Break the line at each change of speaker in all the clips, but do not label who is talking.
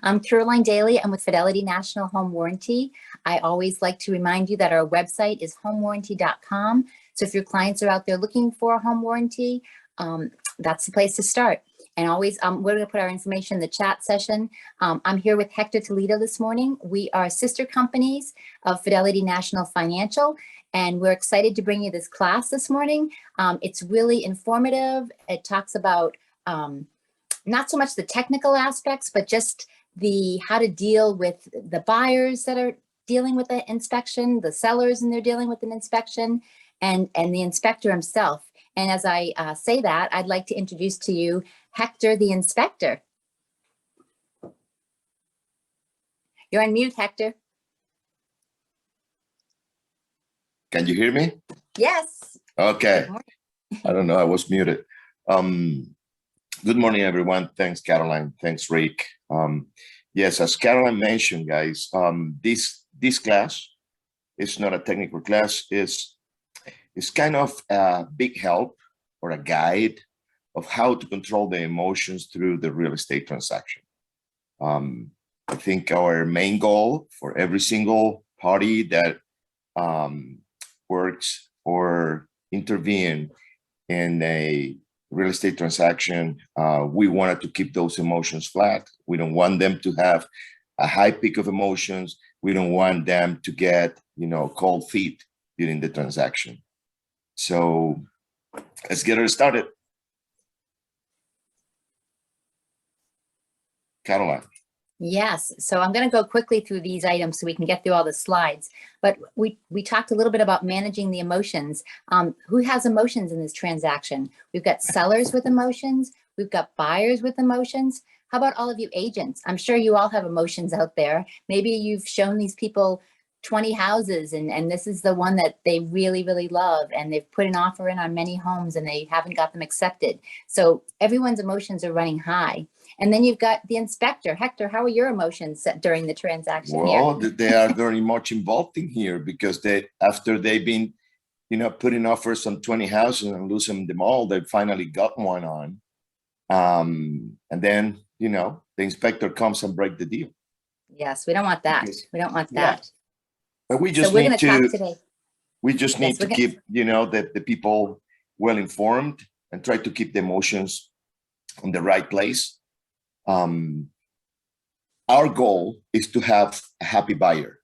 I'm Caroline Daly. I'm with Fidelity National Home Warranty. I always like to remind you that our website is homewarranty.com. So if your clients are out there looking for a home warranty, that's the place to start. And always, we're going to put our information in the chat session. I'm here with Hector Toledo this morning. We are sister companies of Fidelity National Financial, and we're excited to bring you this class this morning. It's really informative. It talks about not so much the technical aspects, but just the how to deal with the buyers that are dealing with the inspection, the sellers and they're dealing with an inspection, and the inspector himself. And as I say that, I'd like to introduce to you Hector, the inspector. You're on mute, Hector.
Can you hear me?
Yes.
Okay. I don't know, I was muted. Good morning, everyone. Thanks, Caroline. Thanks, Rick. Yes, as Caroline mentioned, guys, this class is not a technical class. It's kind of a big help or a guide of how to control the emotions through the real estate transaction. I think our main goal for every single party that works or intervene in a real estate transaction, we wanted to keep those emotions flat. We don't want them to have a high peak of emotions. We don't want them to get, cold feet during the transaction. So let's get her started. Caroline.
Yes, so I'm going to go quickly through these items so we can get through all the slides. But we talked a little bit about managing the emotions. Who has emotions in this transaction? We've got sellers with emotions. We've got buyers with emotions. How about all of you agents? I'm sure you all have emotions out there. Maybe you've shown these people 20 houses and this is the one that they really, really love, and they've put an offer in on many homes and they haven't got them accepted. So everyone's emotions are running high. And then you've got the inspector. Hector, how are your emotions during the transaction?
Well, they are very much involved in here because after they've been, putting offers on 20 houses and losing them all, they finally got one on. And then, the inspector comes and breaks the deal.
Yes, we don't want that. We don't want that.
Yeah. But we just need to
talk today.
We just need to keep, the people well informed and try to keep the emotions on the right place. Our goal is to have a happy buyer.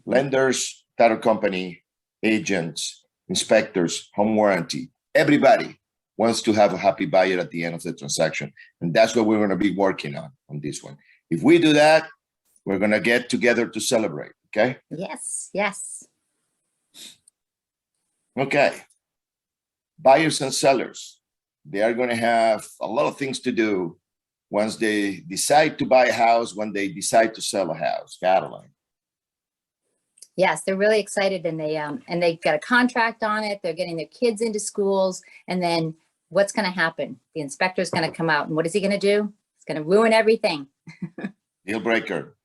Lenders, title company, agents, inspectors, home warranty, everybody wants to have a happy buyer at the end of the transaction. And that's what we're going to be working on this one. If we do that, we're going to get together to celebrate. Okay?
Yes, yes.
Okay. Buyers and sellers, they are going to have a lot of things to do once they decide to buy a house, when they decide to sell a house. Caroline.
Yes, they're really excited, and they've got a contract on it. They're getting their kids into schools, and then what's going to happen? The inspector's going to come out, and what is he going to do? He's going to ruin everything.
Deal breaker.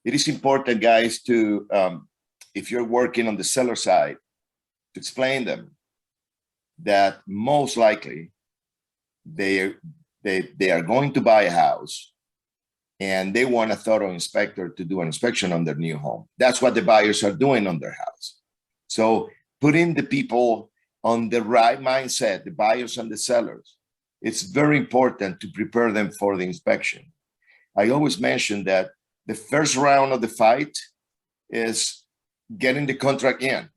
It is important, guys, to if you're working on the seller side, to explain them that most likely they are going to buy a house and they want a thorough inspector to do an inspection on their new home. That's what the buyers are doing on their house. So putting the people on the right mindset, the buyers and the sellers, it's very important to prepare them for the inspection. I always mention that the first round of the fight is getting the contract in,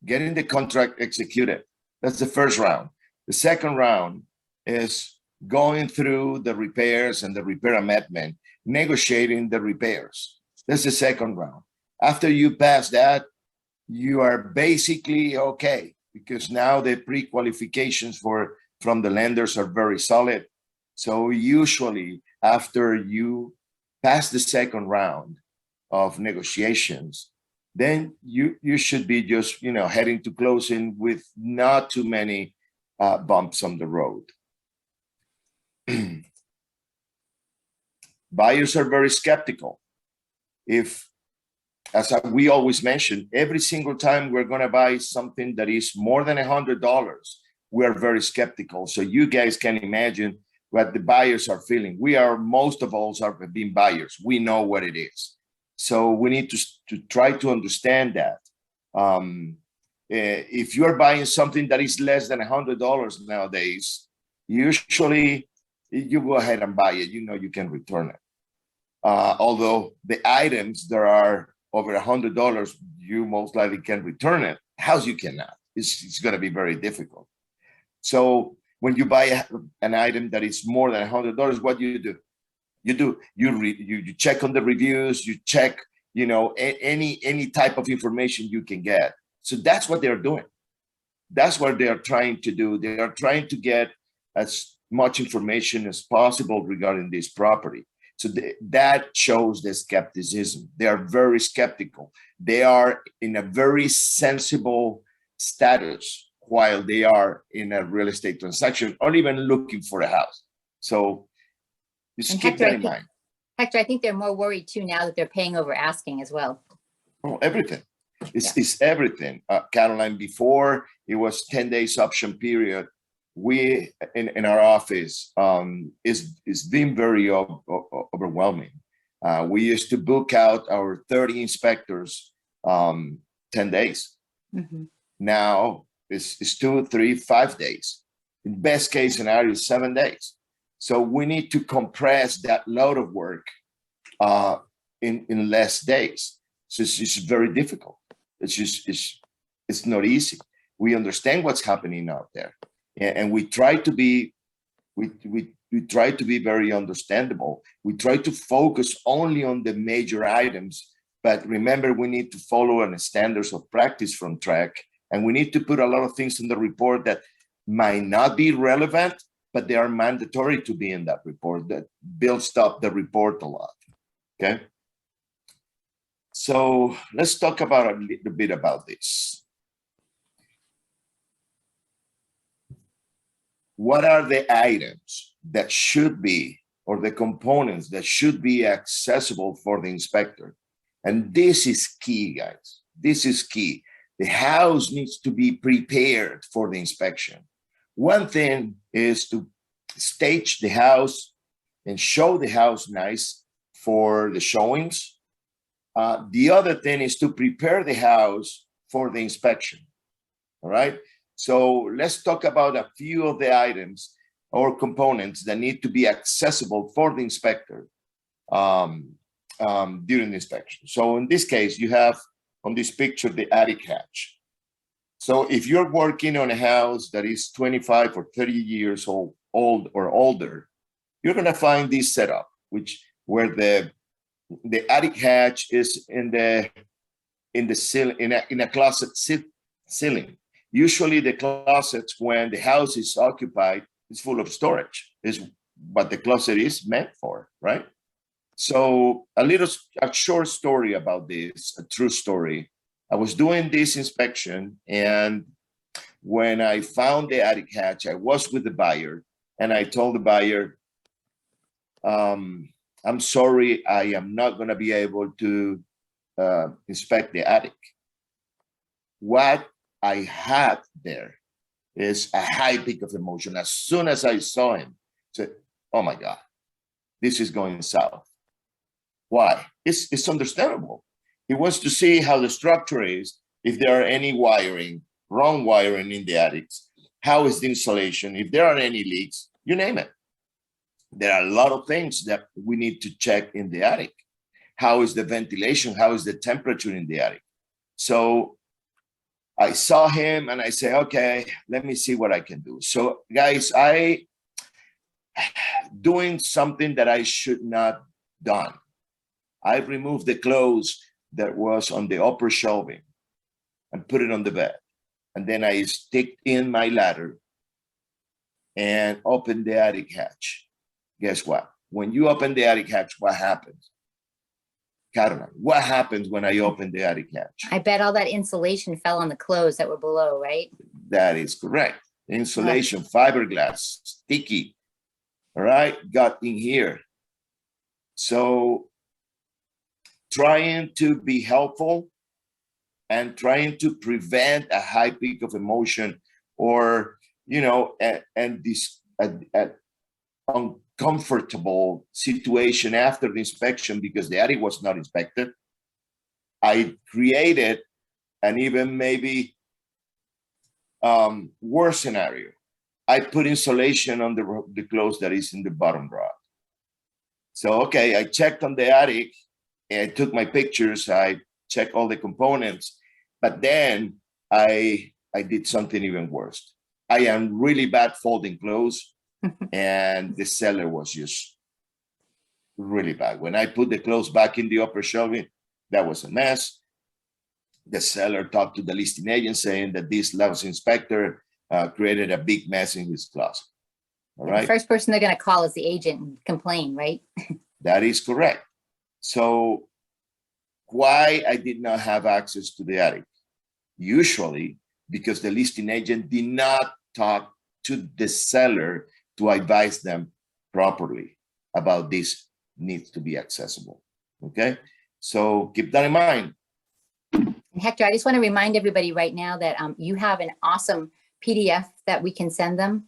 getting the contract executed. That's the first round. The second round is going through the repairs and the repair amendment, negotiating the repairs. That's the second round. After you pass that, you are basically okay, because now the pre-qualifications from the lenders are very solid. So usually after you pass the second round of negotiations, then you should be just heading to closing with not too many bumps on the road. Buyers are very skeptical. As we always mention, every single time we're going to buy something that is more than $100, we are very skeptical. So you guys can imagine what the buyers are feeling. Most of us are being buyers. We know what it is. So we need to try to understand that. If you're buying something that is less than $100 nowadays, usually you go ahead and buy it. You know you can return it. Although the items that are over $100, you most likely can return it. House you cannot. It's going to be very difficult. So when you buy an item that is more than $100, what do? You check on the reviews. You check, any type of information you can get. So that's what they're doing. That's what they are trying to do. They are trying to get as much information as possible regarding this property. So that shows the skepticism. They are very skeptical. They are in a very sensible status while they are in a real estate transaction or even looking for a house. So just keep that in mind.
Hector, I think they're more worried too now that they're paying over asking as well.
Oh, everything. It's everything. Caroline, before it was 10 days option period, we in our office it's been very overwhelming. We used to book out our 30 inspectors 10 days. Mm-hmm. Now it's 2, 3, 5 days. In best case scenario, 7 days. So we need to compress that load of work in less days. So it's very difficult. It's not easy. We understand what's happening out there. And we try to be very understandable. We try to focus only on the major items, but remember we need to follow the standards of practice from track, and we need to put a lot of things in the report that might not be relevant, but they are mandatory to be in that report. That builds up the report a lot. Okay. So let's talk about a little bit about this. What are the items that should be, or the components that should be accessible for the inspector? And this is key, guys. This is key. The house needs to be prepared for the inspection. One thing is to stage the house and show the house nice for the showings. The other thing is to prepare the house for the inspection. All right. So let's talk about a few of the items or components that need to be accessible for the inspector during the inspection. So in this case, you have on this picture the attic hatch. So if you're working on a house that is 25 or 30 years old or older, you're going to find this setup, where the attic hatch is in a closet ceiling. Usually the closets, when the house is occupied, is full of storage. Is what the closet is meant for, right? So a short story about this, a true story. I was doing this inspection, and when I found the attic hatch, I was with the buyer, and I told the buyer, I'm sorry, I am not going to be able to inspect the attic. What I had there is a high peak of emotion. As soon as I saw him, I said, oh my God, this is going south. Why? It's understandable. He wants to see how the structure is, if there are any wrong wiring in the attics, how is the insulation, if there are any leaks, you name it. There are a lot of things that we need to check in the attic. How is the ventilation? How is the temperature in the attic? So I saw him and I say, okay, let me see what I can do. So guys, doing something that I should not done. I removed the clothes that was on the upper shelving and put it on the bed. And then I stick in my ladder and open the attic hatch. Guess what? When you open the attic hatch, what happens? Caroline, what happens when I open the attic hatch?
I bet all that insulation fell on the clothes that were below, right?
That is correct. Insulation, fiberglass, sticky, all right, got in here. So trying to be helpful and trying to prevent a high peak of emotion, or, and this uncomfortable situation after the inspection because the attic was not inspected, I created an even maybe worse scenario. I put insulation on the clothes that is in the bottom drawer. So, okay, I checked on the attic, and I took my pictures, I checked all the components, but then I did something even worse. I am really bad folding clothes, and the seller was just really bad. When I put the clothes back in the upper shelving, that was a mess. The seller talked to the listing agent saying that this louse inspector created a big mess in his closet. All right.
The first person they're going to call is the agent and complain, right?
That is correct. So why I did not have access to the attic? Usually because the listing agent did not talk to the seller to advise them properly about this needs to be accessible. Okay. So keep that in mind.
And Hector, I just want to remind everybody right now that you have an awesome PDF that we can send them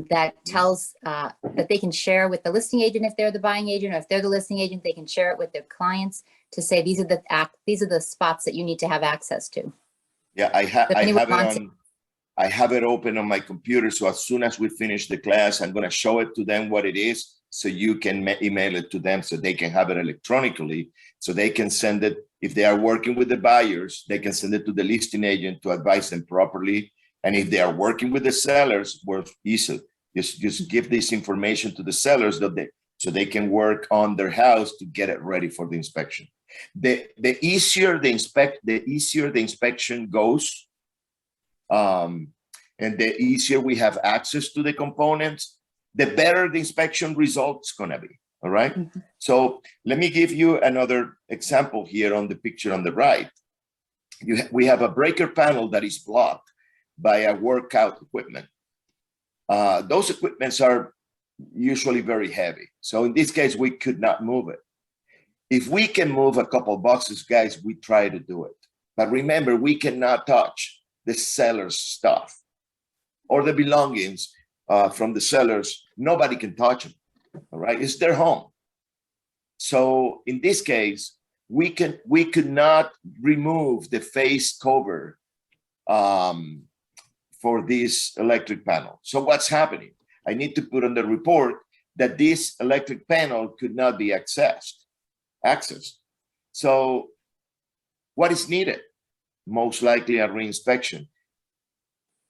that tells that they can share with the listing agent if they're the buying agent, or if they're the listing agent, they can share it with their clients to say these are the spots that you need to have access to.
Yeah, I have it open on my computer. So as soon as we finish the class, I'm going to show it to them what it is, so you can email it to them so they can have it electronically, so they can send it. If they are working with the buyers, they can send it to the listing agent to advise them properly. And if they are working with the sellers, we're easy. Just give this information to the sellers so they can work on their house to get it ready for the inspection. The easier the inspection goes, and the easier we have access to the components, the better the inspection results gonna be. All right. Mm-hmm. So let me give you another example here on the picture on the right. We have a breaker panel that is blocked by a workout equipment. Those equipments are usually very heavy. So in this case, we could not move it. If we can move a couple boxes, guys, we try to do it. But remember, we cannot touch the seller's stuff or the belongings from the sellers. Nobody can touch them. All right, it's their home. So in this case, we could not remove the face cover for this electric panel. So what's happening? I need to put on the report that this electric panel could not be accessed. So what is needed? Most likely a reinspection.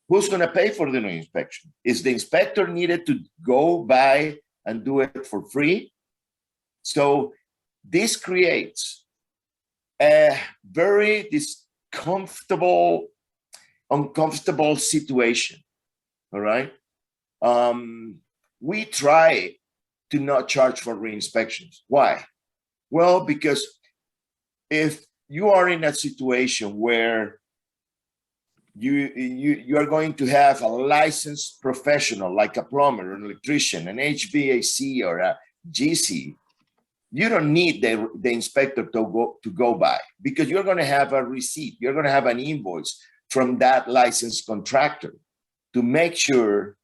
Who's going to pay for the reinspection? Is the inspector needed to go by and do it for free? So this creates a very uncomfortable situation. All right. We try to not charge for re-inspections. Why? Well, because if you are in a situation where you are going to have a licensed professional like a plumber, an electrician, an HVAC, or a GC, you don't need the inspector to go by, because you're going to have a receipt. You're going to have an invoice from that licensed contractor to make sure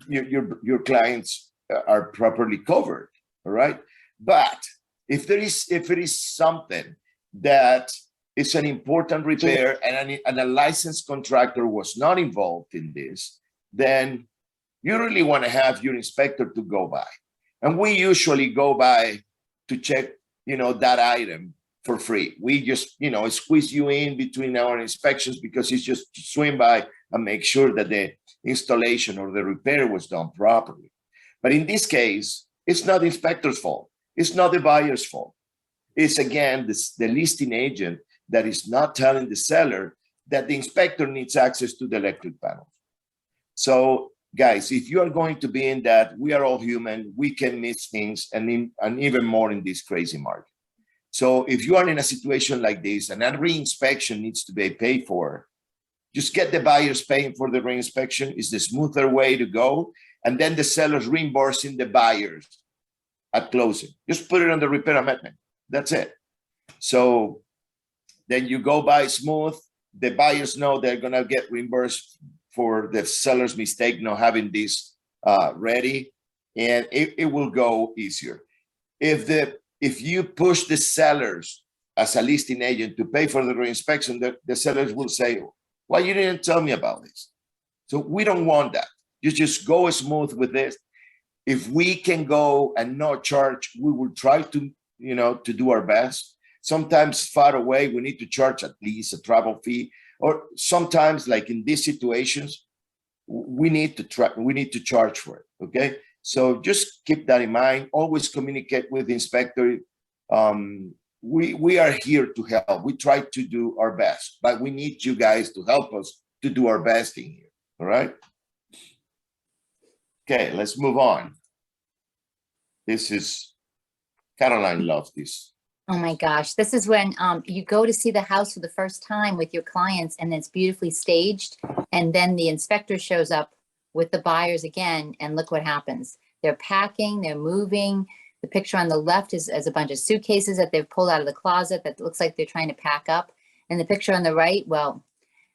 your clients are properly covered. All right. But if it is something that is an important repair and a licensed contractor was not involved in this, then you really want to have your inspector to go by. And we usually go by to check, that item for free. We just, squeeze you in between our inspections, because it's just to swing by and make sure that the installation or the repair was done properly. But in this case, it's not the inspector's fault. It's not the buyer's fault. It's, again, the listing agent that is not telling the seller that the inspector needs access to the electric panels. So, guys, if you are going to be in that, we are all human, we can miss things, and even more in this crazy market. So if you are in a situation like this and a re-inspection needs to be paid for, just get the buyers paying for the re-inspection. Is the smoother way to go. And then the sellers reimbursing the buyers at closing. Just put it on the repair amendment. That's it. So then you go by smooth. The buyers know they're going to get reimbursed for the seller's mistake not having this ready. and it will go easier. If you push the sellers as a listing agent to pay for the reinspection, the sellers will say, why you didn't tell me about this? So we don't want that. You just go smooth with this. If we can go and not charge, we will try to, to do our best. Sometimes far away, we need to charge at least a travel fee, or sometimes like in these situations, we need to charge for it. Okay. So just keep that in mind. Always communicate with the inspector. We are here to help. We try to do our best, but we need you guys to help us to do our best in here. All right. Okay, let's move on. This is Caroline loves this.
Oh my gosh, this is when you go to see the house for the first time with your clients and it's beautifully staged. And then the inspector shows up with the buyers again, and look what happens. They're packing, they're moving. The picture on the left is a bunch of suitcases that they've pulled out of the closet that looks like they're trying to pack up. And the picture on the right, well,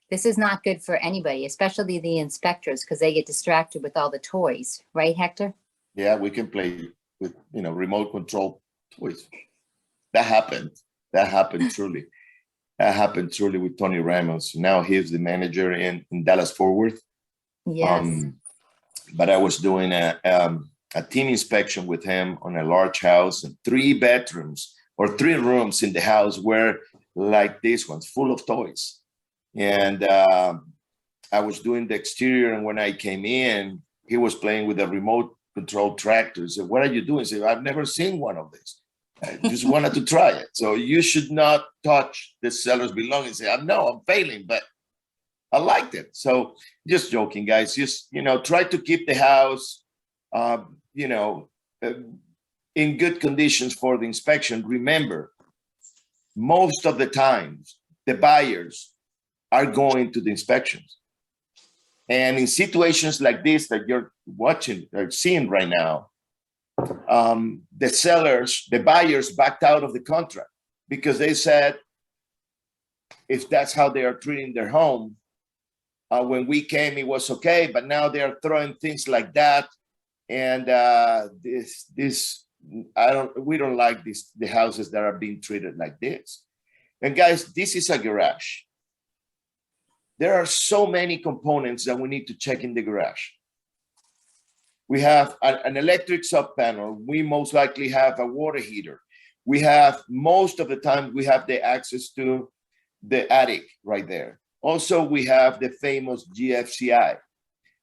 this is not good for anybody, especially the inspectors, because they get distracted with all the toys. Right, Hector?
Yeah, we can play with, remote control toys. That happened. That happened truly. That happened truly with Tony Ramos. Now he's the manager in Dallas-Fort Worth.
Yes.
But I was doing a team inspection with him on a large house, and 3 bedrooms or 3 rooms in the house were like this one's, full of toys. And I was doing the exterior, and when I came in, he was playing with a remote control tractor. He said, what are you doing? I said, I've never seen one of these. I just wanted to try it. So you should not touch the seller's belongings. Say, no, I'm failing, but I liked it. So just joking, guys. Just, try to keep the house, in good conditions for the inspection. Remember, most of the times, the buyers are going to the inspections. And in situations like this that you're watching or seeing right now, the buyers backed out of the contract because they said, if that's how they are treating their home, when we came, it was okay, but now they are throwing things like that. And we don't like the houses that are being treated like this. And guys, this is a garage. There are so many components that we need to check in the garage. We have an electric sub panel. We most likely have a water heater. We have, most of the time, we have the access to the attic right there. Also, we have the famous GFCI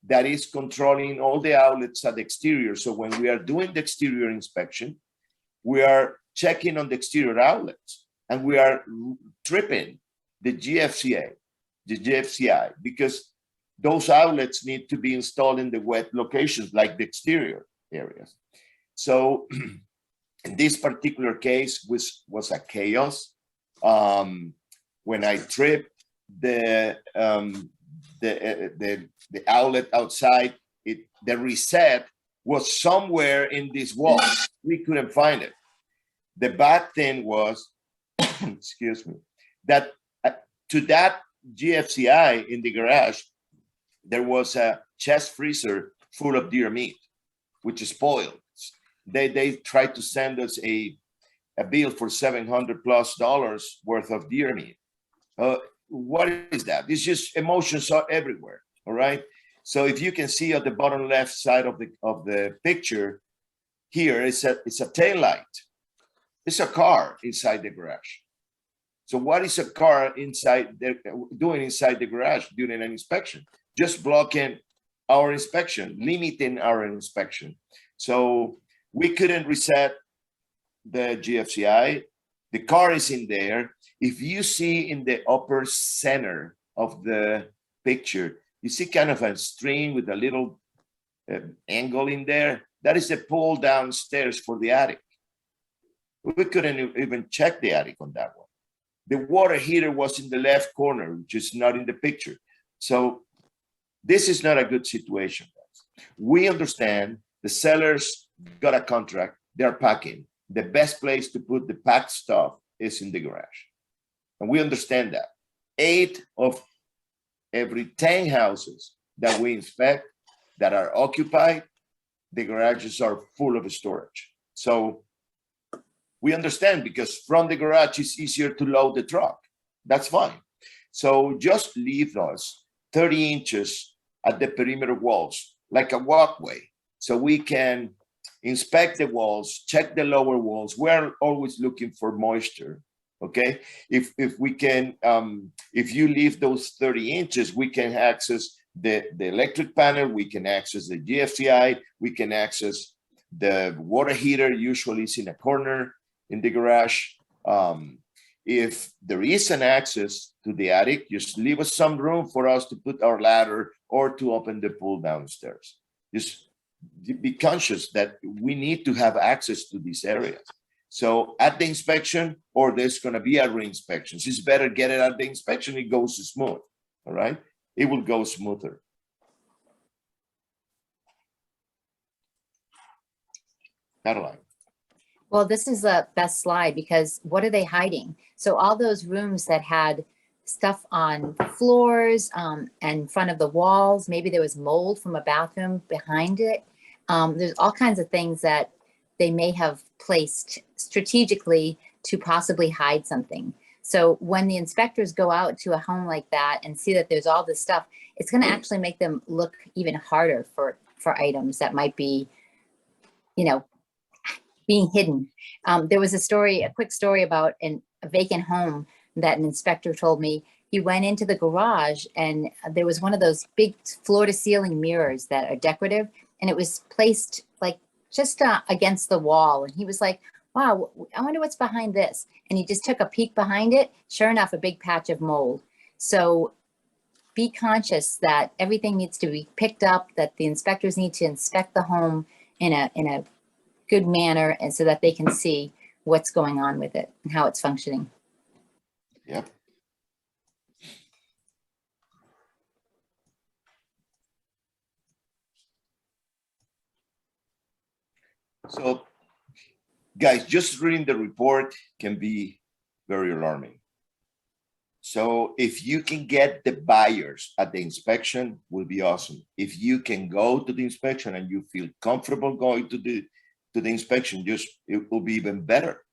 that is controlling all the outlets at the exterior. So when we are doing the exterior inspection, we are checking on the exterior outlets, and we are tripping the GFCI, because those outlets need to be installed in the wet locations like the exterior areas. So in this particular case was a chaos. When I tripped the outlet outside, the reset was somewhere in this wall. We couldn't find it. The bad thing was, excuse me, that to that GFCI in the garage, there was a chest freezer full of deer meat, which is spoiled. They tried to send us a bill for $700+ worth of deer meat. What is that? It's just emotions are everywhere. All right. So if you can see at the bottom left side of the picture, here it's a tail light. It's a car inside the garage. So what is a car doing inside the garage during an inspection? Just blocking our inspection, limiting our inspection. So we couldn't reset the GFCI. The car is in there. If you see in the upper center of the picture, you see kind of a string with a little angle in there. That is a pull downstairs for the attic. We couldn't even check the attic on that one. The water heater was in the left corner, which is not in the picture. So this is not a good situation, guys. We understand the sellers got a contract, they're packing. The best place to put the packed stuff is in the garage. And we understand that. 8 of every 10 houses that we inspect that are occupied, the garages are full of storage. So we understand, because from the garage it's easier to load the truck. That's fine. So just leave those 30 inches at the perimeter walls, like a walkway, so we can inspect the walls, check the lower walls. We're always looking for moisture. Okay, if we can, if you leave those 30 inches, we can access the electric panel, we can access the GFCI, we can access the water heater, usually it's in a corner in the garage. If there is an access to the attic, just leave us some room for us to put our ladder or to open the pool downstairs. Just be conscious that we need to have access to these areas. So at the inspection, or there's going to be a re-inspection, it's better get it at the inspection, it goes smooth, all right? It will go smoother. Caroline.
Well, this is the best slide, because what are they hiding? So all those rooms that had stuff on floors and in front of the walls, maybe there was mold from a bathroom behind it. There's all kinds of things that they may have placed strategically to possibly hide something. So when the inspectors go out to a home like that and see that there's all this stuff, it's going to actually make them look even harder for items that might be, you know, being hidden. There was a quick story about a vacant home that an inspector told me. He went into the garage and there was one of those big floor to ceiling mirrors that are decorative, and it was placed like just against the wall. And he was like, wow, I wonder what's behind this. And he just took a peek behind it. Sure enough, a big patch of mold. So be conscious that everything needs to be picked up, that the inspectors need to inspect the home in a good manner, and so that they can see what's going on with it and how it's functioning.
Yep. So, guys, just reading the report can be very alarming. So if you can get the buyers at the inspection, will be awesome. If you can go to the inspection and you feel comfortable going to the inspection, it will be even better,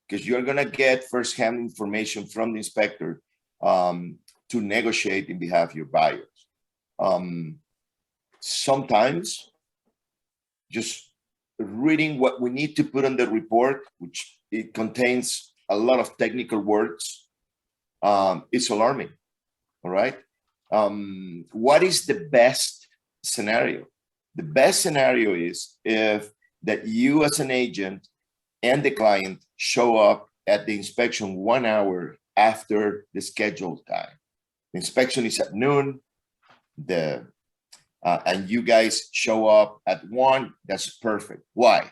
because you're gonna get firsthand information from the inspector to negotiate in behalf of your buyers. Sometimes just reading what we need to put on the report, which it contains a lot of technical words, it's alarming. All right. What is the best scenario? The best scenario is if that you as an agent and the client show up at the inspection 1 hour after the scheduled time. The inspection is at noon, and you guys show up at 1, that's perfect. Why?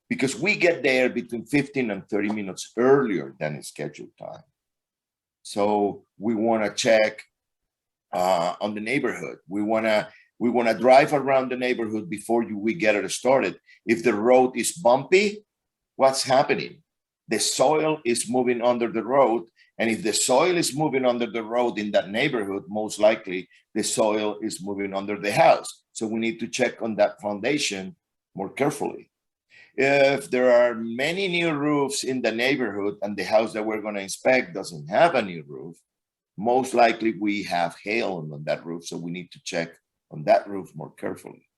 Because we get there between 15 and 30 minutes earlier than the scheduled time. So we want to check on the neighborhood. We want to drive around the neighborhood before we get it started. If the road is bumpy, what's happening? The soil is moving under the road. And if the soil is moving under the road in that neighborhood, most likely the soil is moving under the house. So we need to check on that foundation more carefully. If there are many new roofs in the neighborhood and the house that we're going to inspect doesn't have a new roof, most likely we have hail on that roof. So we need to check on that roof more carefully.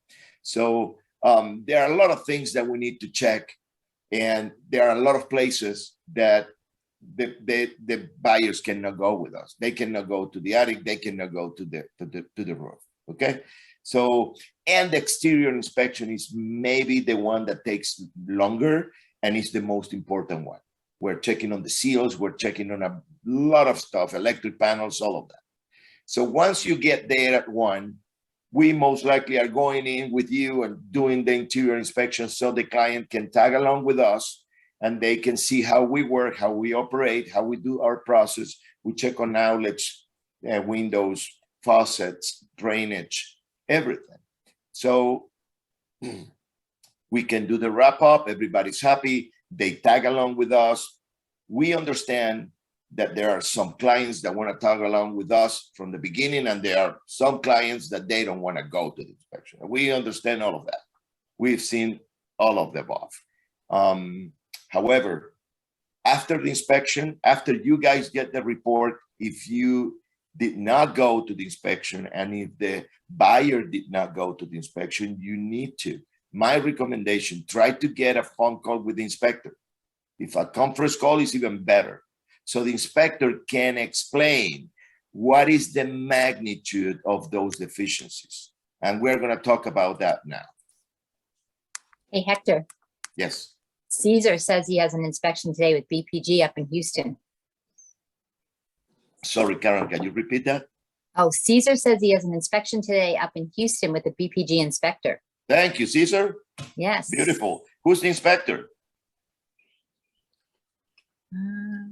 So there are a lot of things that we need to check. And there are a lot of places that the buyers cannot go with us. They cannot go to the attic. They cannot go to the roof. Okay. So, and the exterior inspection is maybe the one that takes longer and is the most important one. We're checking on the seals. We're checking on a lot of stuff, electric panels, all of that. So once you get there at 1, we most likely are going in with you and doing the interior inspection so the client can tag along with us and they can see how we work, how we operate, how we do our process. We check on outlets, windows, faucets, drainage, everything. So we can do the wrap up. Everybody's happy. They tag along with us. We understand that there are some clients that want to tag along with us from the beginning, and there are some clients that they don't want to go to the inspection. We understand all of that. we've seen all of the above. However, after the inspection, after you guys get the report, if you did not go to the inspection and if the buyer did not go to the inspection, you need to. My recommendation, try to get a phone call with the inspector. If a conference call is even better. So the inspector can explain what is the magnitude of those deficiencies. And we're going to talk about that now.
Hey, Hector,
Yes.
Caesar says he has an inspection today with BPG up in Houston.
Sorry, Karen, can you repeat that?
Oh, Caesar says he has an inspection today up in Houston with the BPG inspector.
Thank you, Caesar.
Yes.
Beautiful. Who's the inspector?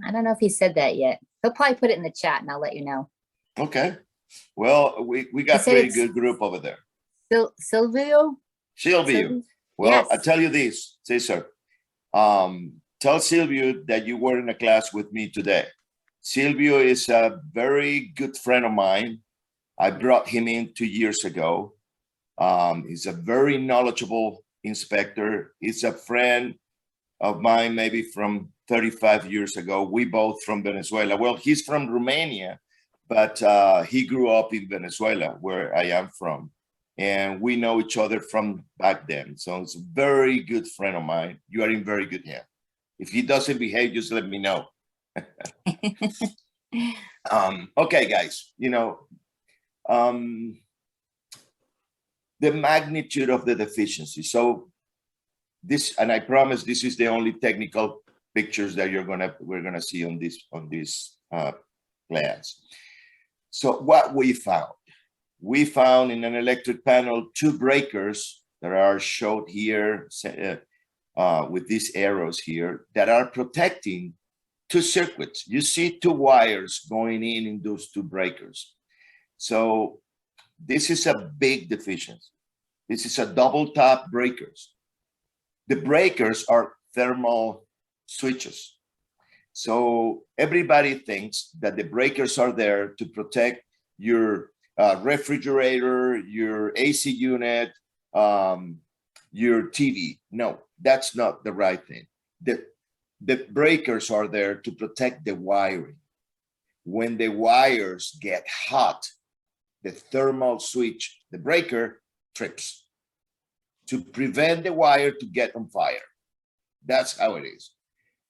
I don't know if he said that yet. He'll probably put it in the chat and I'll let you know.
Okay. Well, we got
said
pretty
it's-
good group over there.
Silvio?
Silvio. Well,
Yes.
I tell you this, Cesar. Tell Silvio that you were in a class with me today. Silvio is a very good friend of mine. I brought him in 2 years ago. He's a very knowledgeable inspector. He's a friend of mine, maybe from 35 years ago. We both from Venezuela. Well, he's from Romania, but he grew up in Venezuela, where I am from. And we know each other from back then. So it's a very good friend of mine. You are in very good hands. If he doesn't behave, just let me know. Okay, guys, the magnitude of the deficiency. So this, and I promise this is the only technical pictures that we're gonna see on this class. So what we found in an electric panel 2 breakers that are showed here with these arrows here that are protecting 2 circuits. You see 2 wires going in those 2 breakers. So this is a big deficiency. This is a double top breakers. The breakers are thermal switches. So everybody thinks that the breakers are there to protect your refrigerator, your AC unit, your TV. No, that's not the right thing. The breakers are there to protect the wiring. When the wires get hot, the thermal switch, the breaker, trips to prevent the wire to get on fire. That's how it is.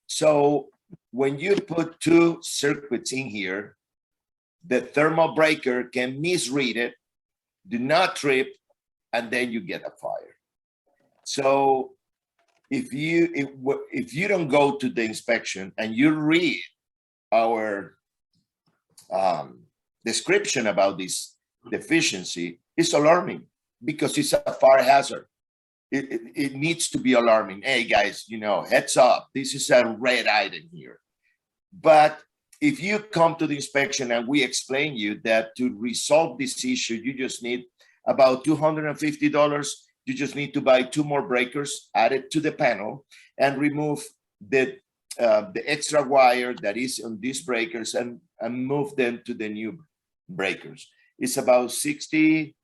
So when you put 2 circuits in here, the thermal breaker can misread it, do not trip, and then you get a fire. So if you don't go to the inspection and you read our description about this deficiency, it's alarming because it's a fire hazard. It needs to be alarming. Hey guys, heads up, this is a red item here. But if you come to the inspection and we explain you that to resolve this issue, you just need about $250. You just need to buy 2 more breakers, add it to the panel, and remove the extra wire that is on these breakers and move them to the new breakers. It's about $60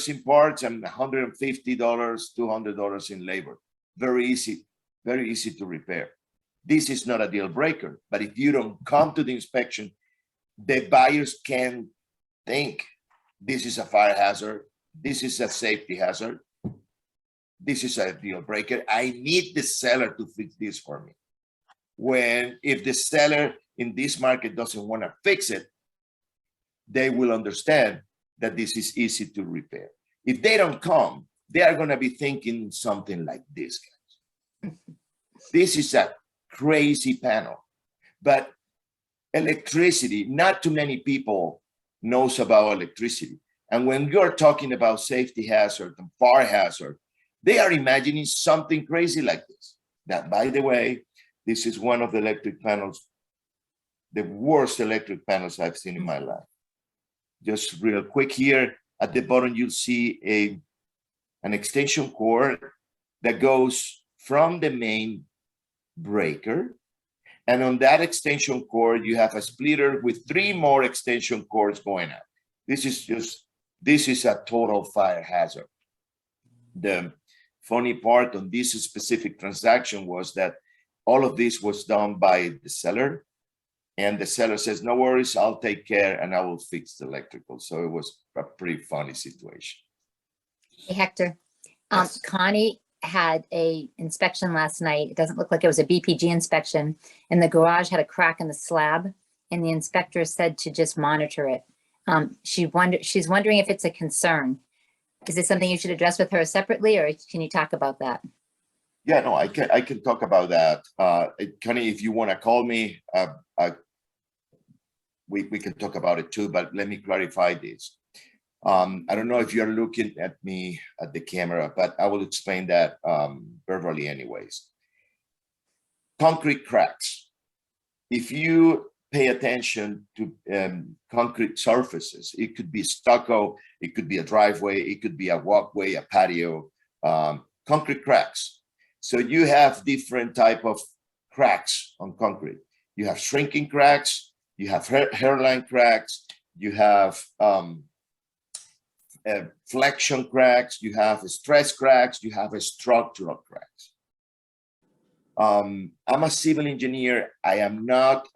in parts and $150, $200 in labor. Very easy to repair. This is not a deal breaker, but if you don't come to the inspection, the buyers can think this is a fire hazard, this is a safety hazard, this is a deal breaker. I need the seller to fix this for me. If the seller in this market doesn't want to fix it, they will understand that this is easy to repair. If they don't come, they are going to be thinking something like this, guys. This is a crazy panel, but electricity, not too many people knows about electricity. And when you're talking about safety hazard and fire hazard, they are imagining something crazy like this. That, by the way, this is one of the electric panels, the worst electric panels I've seen in my life. Just real quick here, at the bottom, you'll see an extension cord that goes from the main breaker. And on that extension cord, you have a splitter with 3 more extension cords going out. This is a total fire hazard. The funny part on this specific transaction was that all of this was done by the seller, and the seller says, no worries, I'll take care and I will fix the electrical. So it was a pretty funny situation.
Hey, Hector,
Yes.
Connie had a inspection last night. It doesn't look like it was a BPG inspection, and the garage had a crack in the slab, and the inspector said to just monitor it. She's wondering if it's a concern. Is this something you should address with her separately, or can you talk about that?
Yeah, no, I can talk about that. Connie, if you want to call me, we can talk about it too, but let me clarify this. I don't know if you're looking at me at the camera, but I will explain that verbally anyways. Concrete cracks. If you pay attention to concrete surfaces, it could be stucco, it could be a driveway, it could be a walkway, a patio, concrete cracks. So you have different type of cracks on concrete. You have shrinking cracks, you have hairline cracks, you have flexion cracks, you have stress cracks, you have structural cracks. I'm a civil engineer. I am not,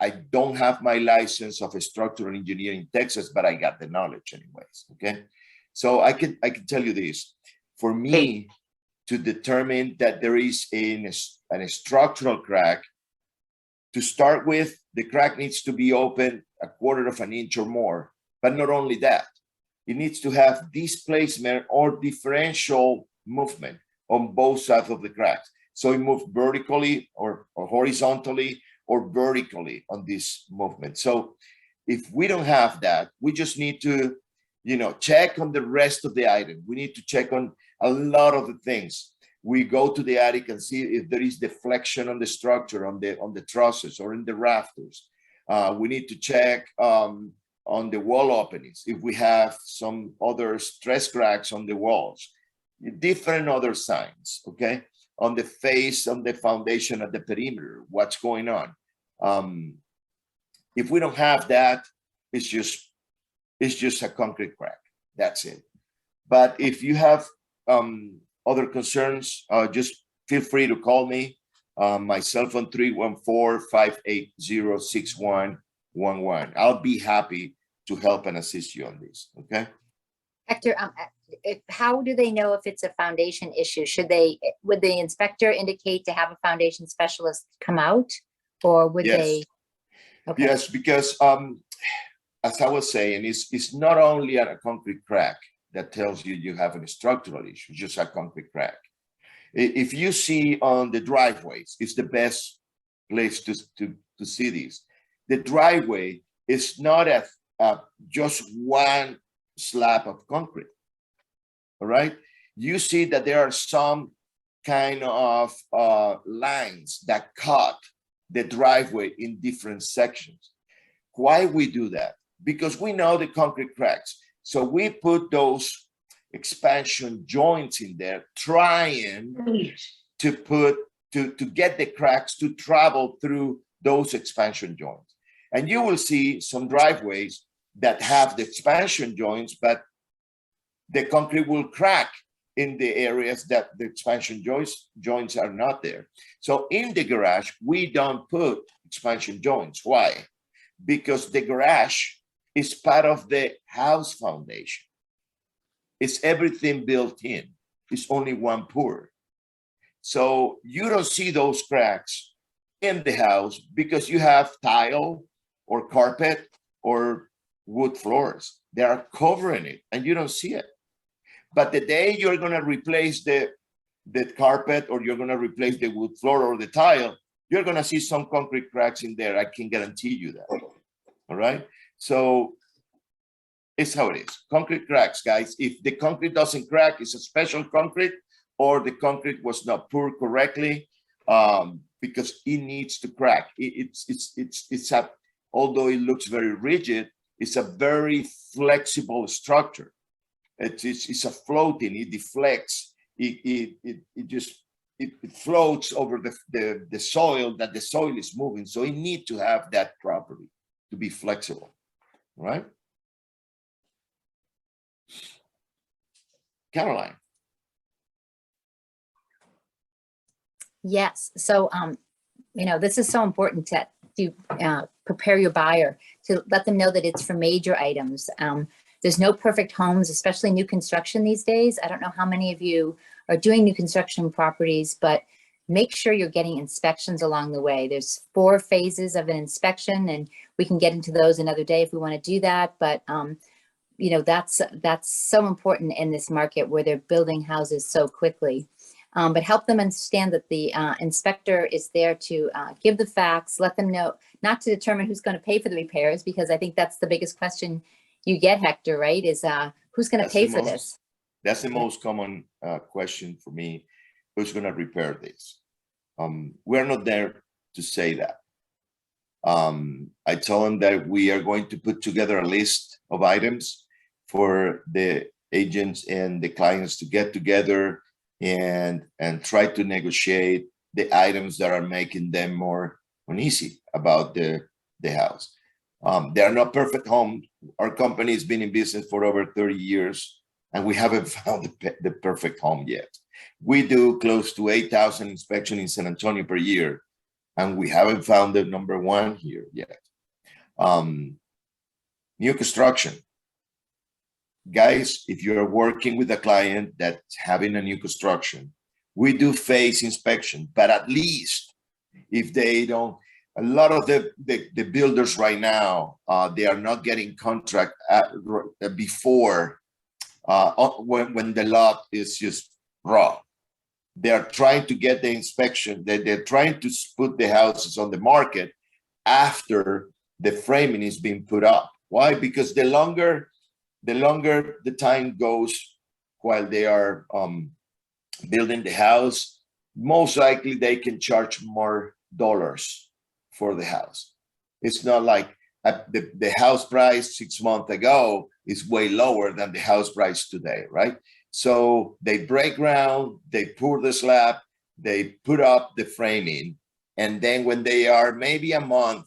I don't have my license of a structural engineer in Texas, but I got the knowledge anyways, okay? So I can tell you this. For me to determine that there is a structural crack, to start with, the crack needs to be open 1/4 of an inch or more. But not only that, it needs to have displacement or differential movement on both sides of the cracks. So it moves vertically or horizontally or vertically on this movement. So if we don't have that, we just need to, check on the rest of the item. We need to check on a lot of the things. We go to the attic and see if there is deflection on the structure, on the trusses or in the rafters. We need to check on the wall openings if we have some other stress cracks on the walls, different other signs, okay? On the face, on the foundation, at the perimeter, what's going on. If we don't have that, it's just a concrete crack. That's it. But if you have other concerns, just feel free to call me. My cell phone 314-580-6111. I'll be happy to help and assist you on this. Okay.
Hector, how do they know if it's a foundation issue? Would the inspector indicate to have a foundation specialist come out, or would they? Okay.
Yes, because as I was saying, it's not only a concrete crack that tells you have a structural issue, just a concrete crack. If you see on the driveways, it's the best place to see this. The driveway is not just one slab of concrete, all right? You see that there are some kind of lines that cut the driveway in different sections. Why we do that? Because we know the concrete cracks. So we put those expansion joints in there, trying to get the cracks to travel through those expansion joints. And you will see some driveways that have the expansion joints, but the concrete will crack in the areas that the expansion joints are not there. So in the garage, we don't put expansion joints. Why? Because the garage is part of the house foundation. It's everything built in. It's only one pour. So you don't see those cracks in the house because you have tile or carpet or wood floors. They are covering it and you don't see it. But the day you're going to replace the carpet, or you're going to replace the wood floor or the tile, you're going to see some concrete cracks in there. I can guarantee you that. All right. So it's how it is. Concrete cracks, guys. If the concrete doesn't crack, it's a special concrete, or the concrete was not poured correctly, because it needs to crack. Although it looks very rigid, it's a very flexible structure. It's a floating. It deflects. It floats over the soil, that the soil is moving. So it needs to have that property to be flexible, right? Caroline.
Yes. So, this is so important to prepare your buyer, to let them know that it's for major items. There's no perfect homes, especially new construction these days. I don't know how many of you are doing new construction properties, but make sure you're getting inspections along the way. There's 4 phases of an inspection, and we can get into those another day if we want to do that. But that's so important in this market where they're building houses so quickly. But help them understand that the inspector is there to give the facts, let them know, not to determine who's going to pay for the repairs, because I think that's the biggest question you get, Hector, right? Is who's going to pay for this?
That's the most common question for me. Who's going to repair this? We're not there to say that. I tell them that we are going to put together a list of items for the agents and the clients to get together and try to negotiate the items that are making them more uneasy about the house. They are not perfect homes. Our company has been in business for over 30 years, and we haven't found the perfect home yet. We do close to 8,000 inspections in San Antonio per year, and we haven't found the number one here yet. New construction. Guys, if you're working with a client that's having a new construction, we do phase inspection, but at least if they don't, a lot of the builders right now, they are not getting contract before when the lot is just raw. They're trying to get the inspection, they're trying to put the houses on the market after the framing is being put up. Why? Because the longer the time goes while they are building the house, most likely they can charge more dollars for the house. It's not like the house price 6 months ago is way lower than the house price today, right? So they break ground, they pour the slab, they put up the framing, and then when they are maybe a month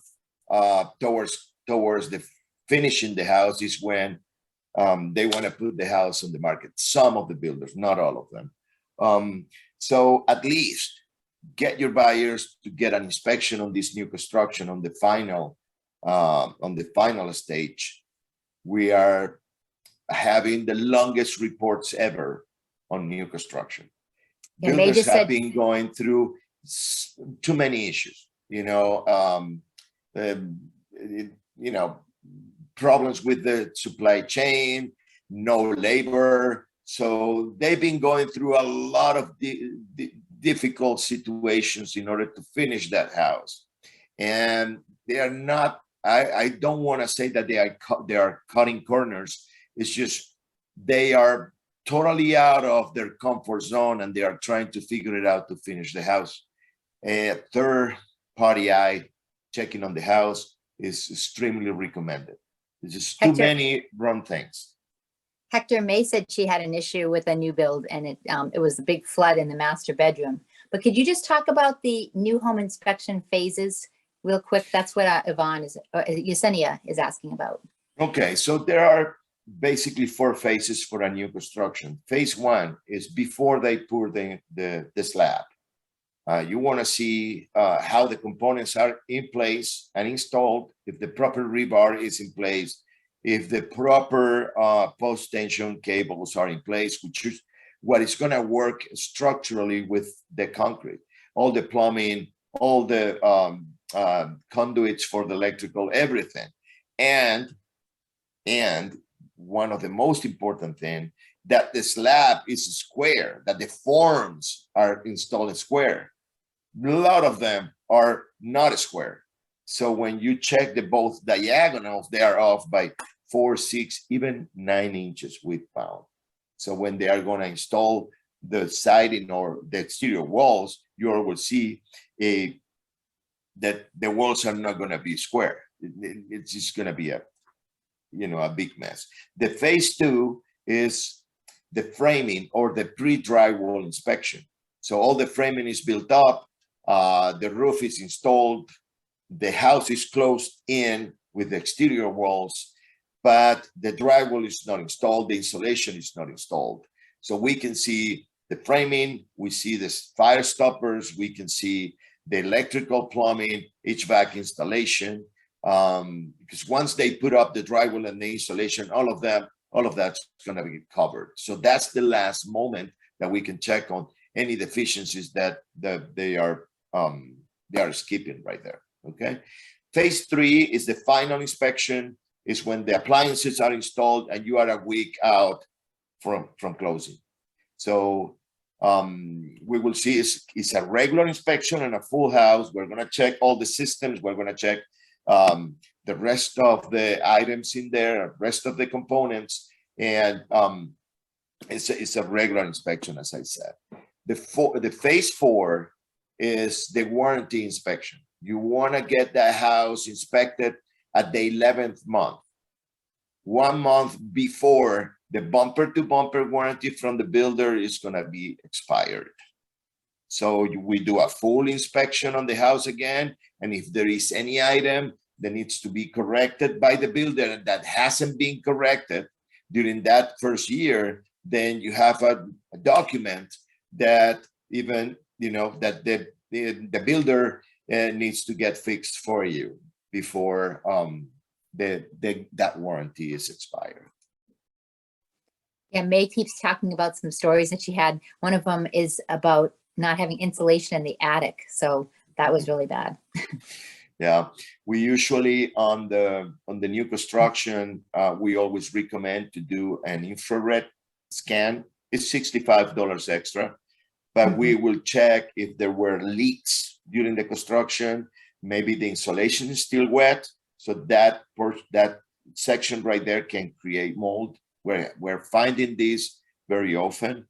towards the finishing the house is when they want to put the house on the market. Some of the builders, not all of them. So at least get your buyers to get an inspection on this new construction on the final stage. We are having the longest reports ever on new construction.
Yeah,
Builders have been going through too many issues, problems with the supply chain, no labor. So they've been going through a lot of difficult situations in order to finish that house. And they are not, I don't want to say that they are cutting corners. It's just they are totally out of their comfort zone and they are trying to figure it out to finish the house. A third party eye checking on the house is extremely recommended. There's just too many wrong things.
Hector, May said she had an issue with a new build and it was a big flood in the master bedroom. But could you just talk about the new home inspection phases real quick? That's what Yesenia is asking about.
Okay, so there are basically 4 phases for a new construction. Phase 1 is before they pour the slab. You want to see how the components are in place and installed, if the proper rebar is in place, if the proper post-tension cables are in place, which is what is going to work structurally with the concrete, all the plumbing, all the conduits for the electrical, everything. And one of the most important things, that the slab is square, that the forms are installed square. A lot of them are not square. So when you check the both diagonals, they are off by 4, 6, even 9 inches width bound. So when they are going to install the siding or the exterior walls, you will see that the walls are not going to be square. It's just going to be a big mess. The phase 2 is the framing or the pre-drywall inspection. So all the framing is built up, the roof is installed, the house is closed in with the exterior walls, but the drywall is not installed, the insulation is not installed. So we can see the framing, we see the fire stoppers, we can see the electrical, plumbing, HVAC installation. Because once they put up the drywall and the insulation, all of that's going to be covered. So that's the last moment that we can check on any deficiencies that they are skipping right there. Okay. Phase 3 is the final inspection, is when the appliances are installed and you are a week out from closing. So we will see it's a regular inspection and a full house. We're going to check all the systems. We're going to check the rest of the items in there, rest of the components, and it's a regular inspection, as I said. The phase 4 is the warranty inspection. You want to get that house inspected at the 11th month, 1 month before the bumper-to-bumper warranty from the builder is going to be expired. So we do a full inspection on the house again, and if there is any item that needs to be corrected by the builder and that hasn't been corrected during that first year, then you have a document that even, that the builder needs to get fixed for you before that warranty is expired.
Yeah, May keeps talking about some stories that she had. One of them is about not having insulation in the attic. So that was really bad.
Yeah, we usually on the new construction, we always recommend to do an infrared scan. It's $65 extra, but we will check if there were leaks during the construction. Maybe the insulation is still wet, so that section right there can create mold. We're finding this very often.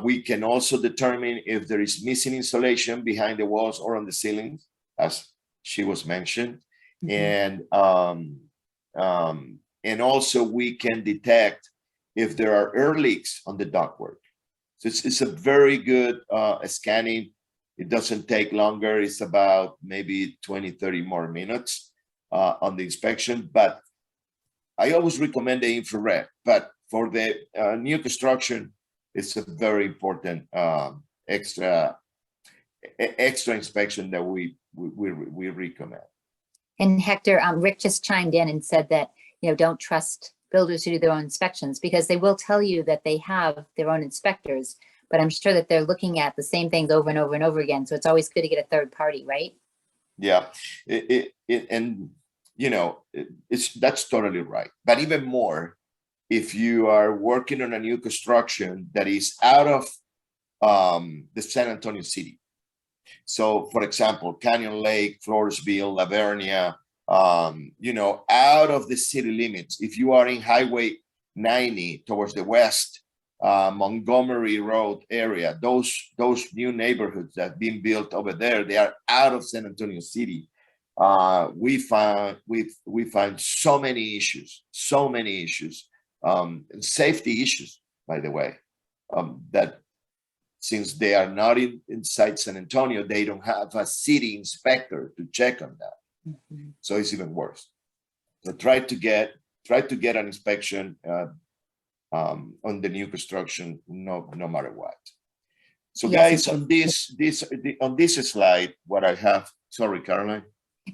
We can also determine if there is missing insulation behind the walls or on the ceilings, as she was mentioned. And also we can detect if there are air leaks on the ductwork. So it's a very good scanning. It doesn't take longer. It's about maybe 20, 30 more minutes on the inspection. But I always recommend the infrared. But for the new construction, it's a very important extra inspection that we recommend.
And Hector, Rick just chimed in and said that, don't trust builders who do their own inspections, because they will tell you that they have their own inspectors, but I'm sure that they're looking at the same things over and over and over again. So it's always good to get a third party, right?
Yeah, that's totally right. But even more, if you are working on a new construction that is out of the San Antonio city. So, for example, Canyon Lake, Floresville, La Vernia, out of the city limits. If you are in Highway 90 towards the west, Montgomery Road area, those new neighborhoods that have been built over there, they are out of San Antonio City. We find so many issues, and safety issues, by the way, that since they are not inside San Antonio, they don't have a city inspector to check on that. So it's even worse. So try to get an inspection on the new construction, no matter what. So guys, on this slide, what I have, sorry, Caroline.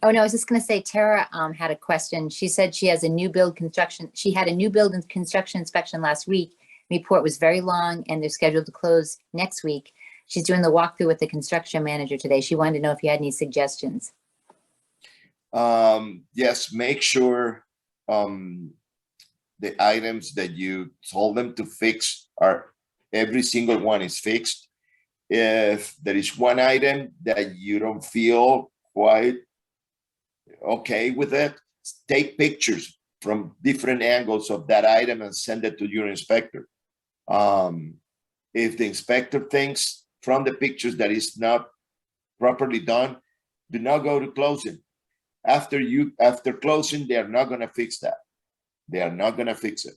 Oh no, I was just going to say, Tara had a question. She said she has a new build construction. She had a new build and construction inspection last week. Report was very long and they're scheduled to close next week. She's doing the walkthrough with the construction manager today. She wanted to know if you had any suggestions.
Yes, make sure the items that you told them to fix every single one is fixed. If there is one item that you don't feel quite okay with it, take pictures from different angles of that item and send it to your inspector. If the inspector thinks from the pictures that is not properly done, do not go to closing. After closing, they are not going to fix that. They are not going to fix it.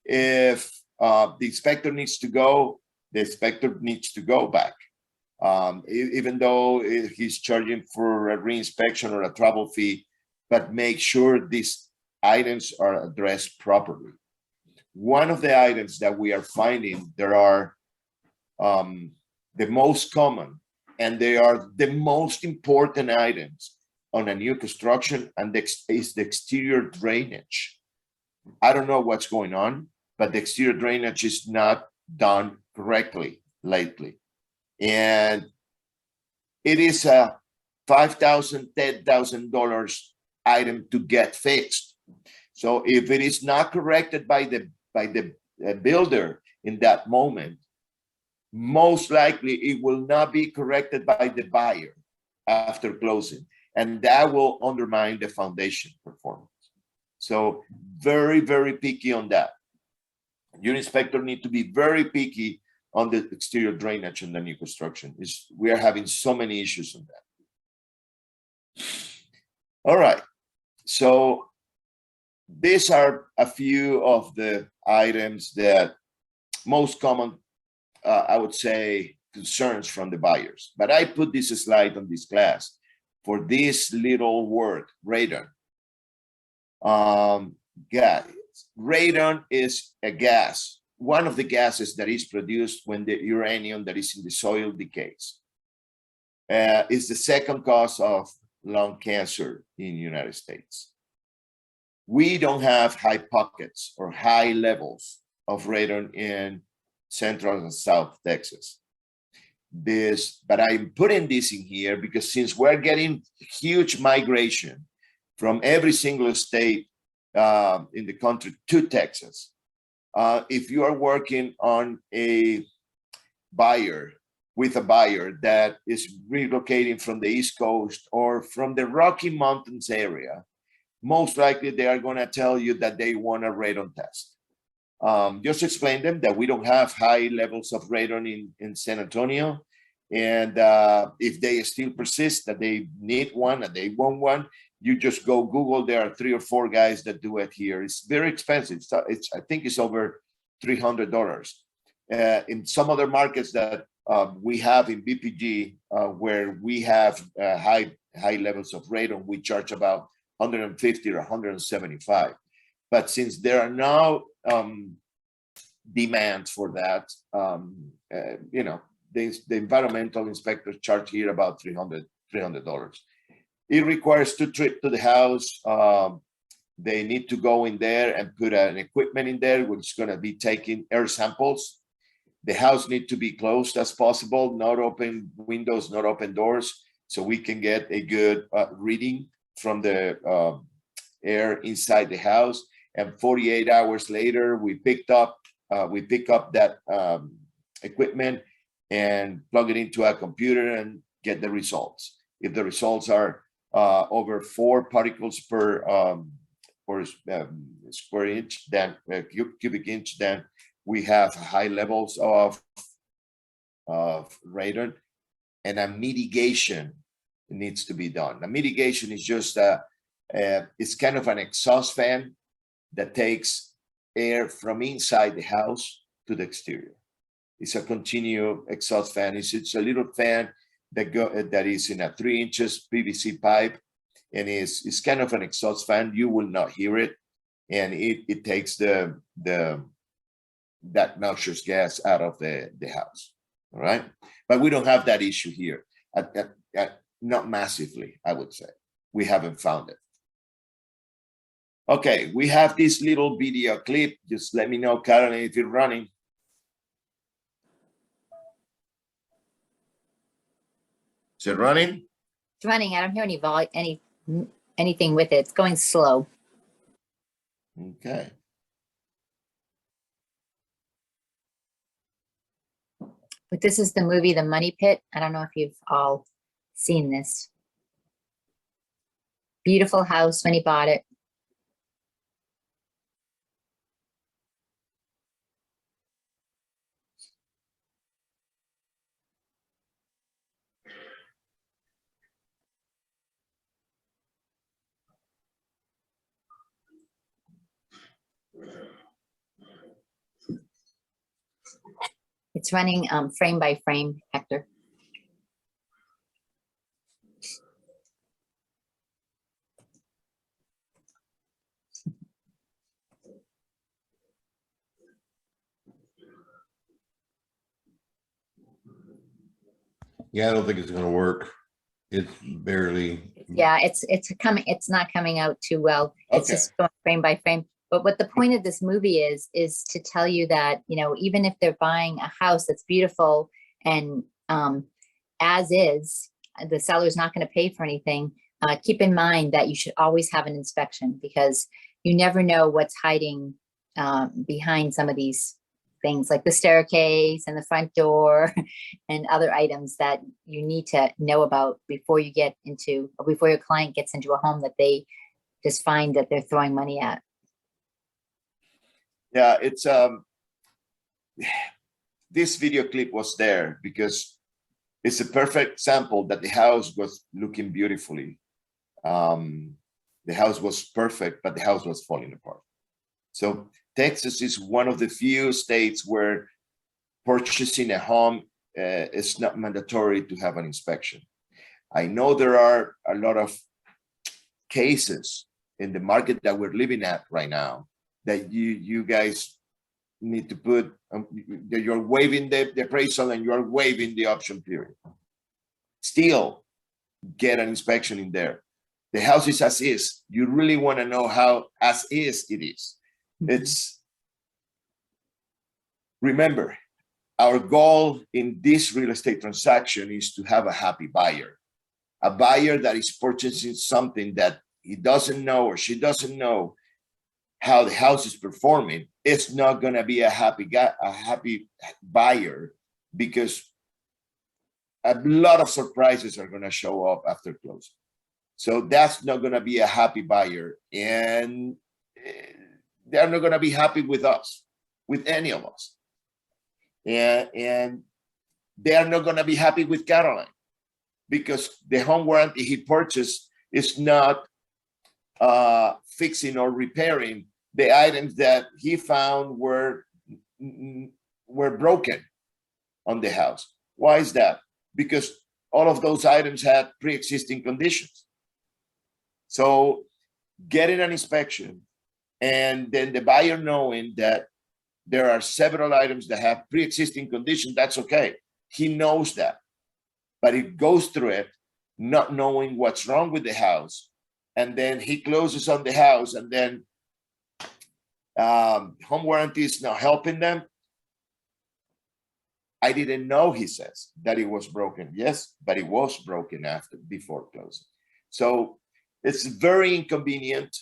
If the inspector needs to go, the inspector needs to go back. Even though he's charging for a reinspection or a travel fee, but make sure these items are addressed properly. One of the items that we are finding, there are the most common, and they are the most important items on a new construction, and is the exterior drainage. I don't know what's going on, but the exterior drainage is not done correctly lately. And it is a $5,000, $10,000 item to get fixed. So if it is not corrected by the builder in that moment, most likely it will not be corrected by the buyer after closing, and that will undermine the foundation performance. So very, very picky on that. Your inspector need to be very picky on the exterior drainage in the new construction. We are having so many issues on that. All right, so these are a few of the items that most common, I would say, concerns from the buyers. But I put this slide on this class for this little word, radon. Radon is a gas, one of the gases that is produced when the uranium that is in the soil decays. It's the second cause of lung cancer in the United States. We don't have high pockets or high levels of radon in Central and South Texas. But I'm putting this in here because since we're getting huge migration from every single state in the country to Texas, if you are working on a buyer with a buyer that is relocating from the East Coast or from the Rocky Mountains area, most likely they are going to tell you that they want a radon test. Just explain them that we don't have high levels of radon in San Antonio. And if they still persist that they need one and they want one, you just go Google. There are 3 or 4 guys that do it here. It's very expensive. I think it's over $300. In some other markets that we have in BPG, where we have high levels of radon, we charge about 150 or 175. But since there are now demands for that, you know, the environmental inspectors charge here about $300. It requires 2 trips to the house. They need to go in there and put an equipment in there, which is going to be taking air samples. The house needs to be closed as possible, not open windows, not open doors, so we can get a good reading from the air inside the house. And 48 hours later, we pick up that equipment and plug it into a computer and get the results. If the results are over 4 particles per square inch, then cubic inch, then we have high levels of radon, and a mitigation needs to be done. A mitigation is just it's kind of an exhaust fan that takes air from inside the house to the exterior. It's a continuous exhaust fan. It's a little fan that is in a 3 inches PVC pipe, and it's kind of an exhaust fan. You will not hear it, and it takes that noxious gas out of the house. All right, but we don't have that issue here. Not massively, I would say. We haven't found it. Okay, we have this little video clip. Just let me know, Caroline, if it's running. Is it running?
It's running. I don't hear anything with it. It's going slow.
Okay.
But this is the movie, The Money Pit. I don't know if you've all seen this. Beautiful house when he bought it. It's running frame by frame, Hector.
Yeah, I don't think it's gonna work. It's barely.
Yeah, it's not coming out too well. It's
Okay.
just going frame by frame. But what the point of this movie is to tell you that, you know, even if they're buying a house that's beautiful and as is, the seller's not going to pay for anything. Keep in mind that you should always have an inspection because you never know what's hiding behind some of these things like the staircase and the front door and other items that you need to know about before you get into, or before your client gets into a home that they just find that they're throwing money at.
Yeah, it's this video clip was there because it's a perfect example that the house was looking beautifully. The house was perfect, but the house was falling apart. So Texas is one of the few states where purchasing a home is not mandatory to have an inspection. I know there are a lot of cases in the market that we're living at right now that you guys need to put, you're waiving the appraisal and you're waiving the option period. Still get an inspection in there. The house is as is. You really want to know how as is it is. It's, remember, our goal in this real estate transaction is to have a happy buyer, a buyer that is purchasing something that he doesn't know or she doesn't know how the house is performing. It's not going to be a happy guy, a happy buyer, because a lot of surprises are going to show up after closing. So that's not going to be a happy buyer, and they're not going to be happy with us, with any of us. And they are not going to be happy with Caroline because the home warranty he purchased is not fixing or repairing the items that he found were broken on the house. Why is that? Because all of those items had pre-existing conditions. So getting an inspection and then the buyer knowing that there are several items that have pre-existing conditions, that's okay. He knows that, but he goes through it not knowing what's wrong with the house. And then he closes on the house, and then home warranty is not helping them. I didn't know, he says, that it was broken. Yes, but it was broken before closing. So it's very inconvenient.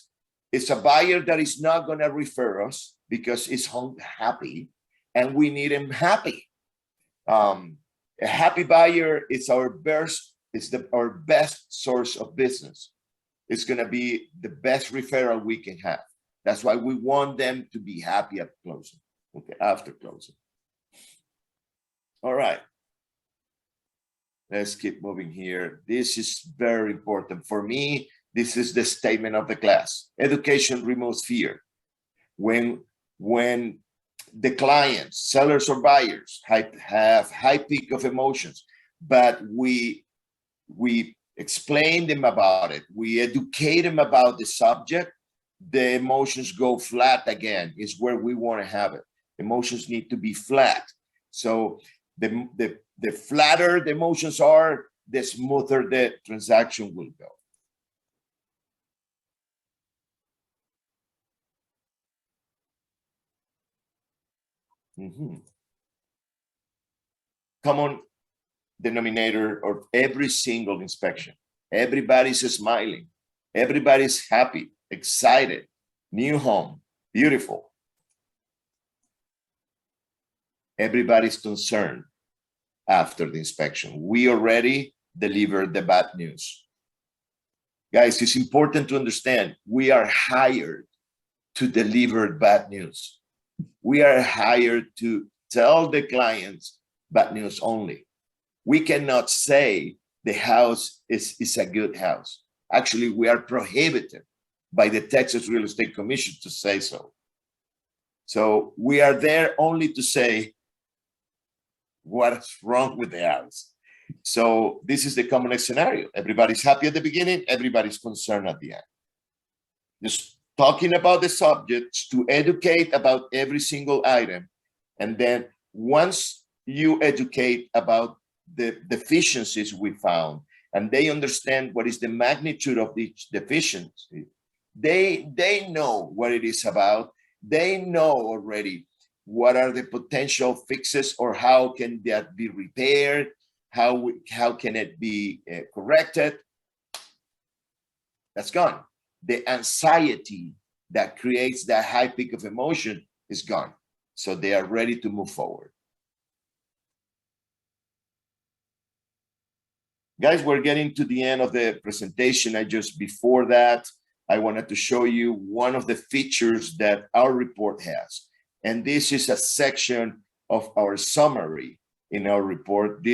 It's a buyer that is not going to refer us because he's happy, and we need him happy. A happy buyer is our best source of business. It's going to be the best referral we can have. That's why we want them to be happy at closing, okay, after closing. All right. Let's keep moving here. This is very important. For me, this is the statement of the class. Education removes fear. When the clients, sellers or buyers, have high peak of emotions, but we explain them about it, we educate them about the subject, the emotions go flat again, is where we want to have it. Emotions need to be flat. So the flatter the emotions are, the smoother the transaction will go. Common denominator of every single inspection. Everybody's smiling. Everybody's happy, excited. New home, beautiful. Everybody's concerned after the inspection. We already delivered the bad news. Guys, it's important to understand we are hired to deliver bad news. We are hired to tell the clients bad news only. We cannot say the house is a good house. Actually, we are prohibited by the Texas Real Estate Commission to say so. So we are there only to say what's wrong with the house. So this is the common scenario. Everybody's happy at the beginning, everybody's concerned at the end. Just talking about the subjects to educate about every single item. And then once you educate about the deficiencies we found, and they understand what is the magnitude of each deficiency, they know what it is about. They know already what are the potential fixes, or how can that be repaired, how can it be corrected. That's gone. The anxiety that creates that high peak of emotion is gone. So they are ready to move forward. Guys, we're getting to the end of the presentation. Before that, I wanted to show you one of the features that our report has. And this is a section of our summary in our report.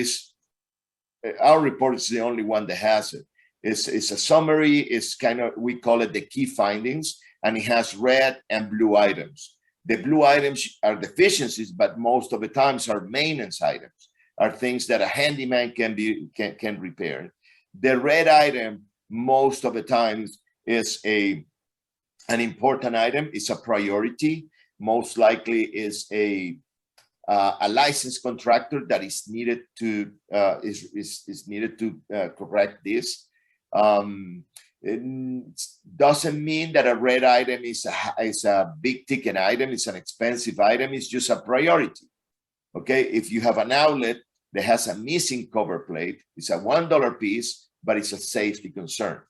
Our report is the only one that has it. It's a summary. It's we call it the key findings, and it has red and blue items. The blue items are deficiencies, but most of the times are maintenance items, are things that a handyman can repair. The red item, most of the times, is an important item. It's a priority. Most likely is a licensed contractor that is needed to correct this. It doesn't mean that a red item is a big ticket item. It's an expensive item. It's just a priority. Okay, if you have an outlet that has a missing cover plate, it's a $1 piece, but it's a safety concern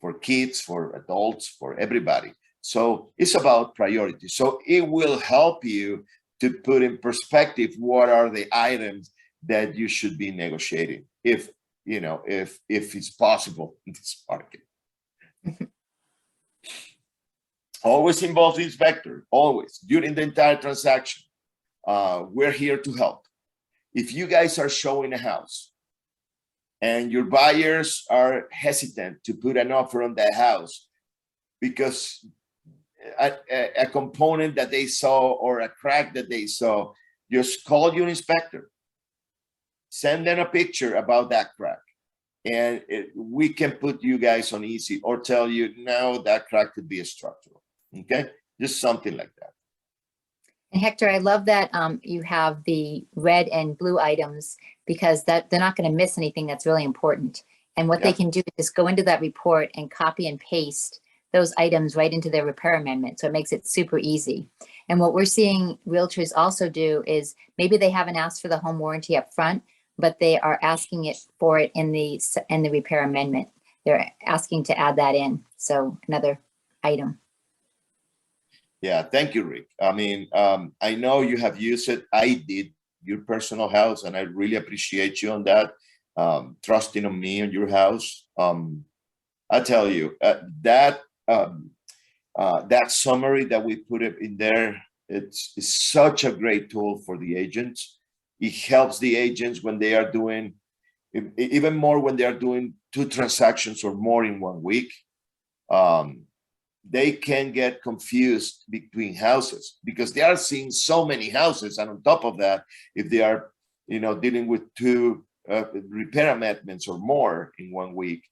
for kids, for adults, for everybody. So it's about priority. So it will help you to put in perspective what are the items that you should be negotiating, if it's possible in this market. Always involve the inspector, always, during the entire transaction. We're here to help. If you guys are showing a house and your buyers are hesitant to put an offer on that house because a component that they saw or a crack that they saw, just call your inspector. Send them a picture about that crack. And we can put you guys on easy, or tell you, no, that crack could be a structural. Okay, just something like that.
And Hector, I love that you have the red and blue items, because that they're not going to miss anything that's really important. And what they can do is go into that report and copy and paste those items right into their repair amendment. So it makes it super easy. And what we're seeing realtors also do is maybe they haven't asked for the home warranty up front, but they are asking it for it in the repair amendment. They're asking to add that in. So another item.
Yeah, thank you, Rick. I mean, I know you have used it. I did your personal house, and I really appreciate you on that, trusting on me on your house. I tell you, that summary that we put it in there, it's such a great tool for the agents. It helps the agents when they are doing, even more when they are doing 2 transactions or more in 1 week. They can get confused between houses because they are seeing so many houses. And on top of that, if they are, dealing with 2 repair amendments or more in 1 week,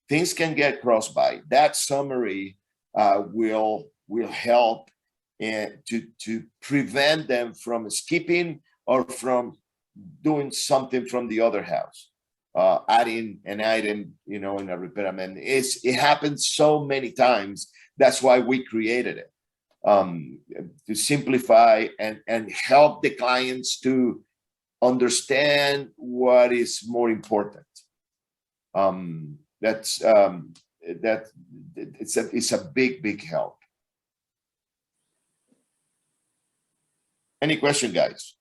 things can get crossed by. That summary will help to prevent them from skipping or from doing something from the other house, adding an item, in a repair amendment. It happens so many times. That's why we created it, to simplify and help the clients to understand what is more important. It's a big help. Any question, guys?